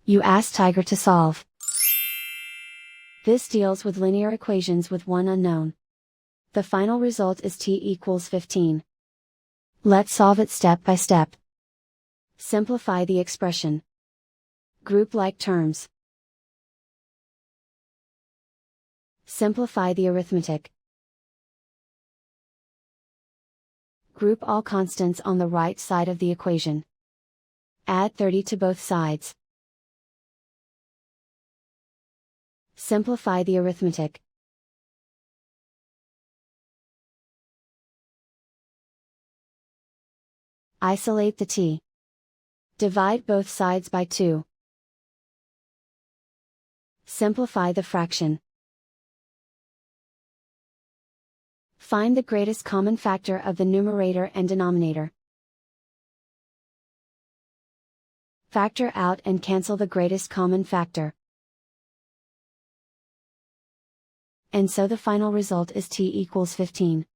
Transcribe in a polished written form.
You ask Tiger to solve. This deals with linear equations with one unknown. The final result is t equals 15. Let's solve it step by step. Simplify the expression. Group like terms. Simplify the arithmetic. Group all constants on the right side of the equation. Add 30 to both sides. Simplify the arithmetic. Isolate the t. Divide both sides by 2. Simplify the fraction. Find the greatest common factor of the numerator and denominator. Factor out and cancel the greatest common factor. And so the final result is t equals 15.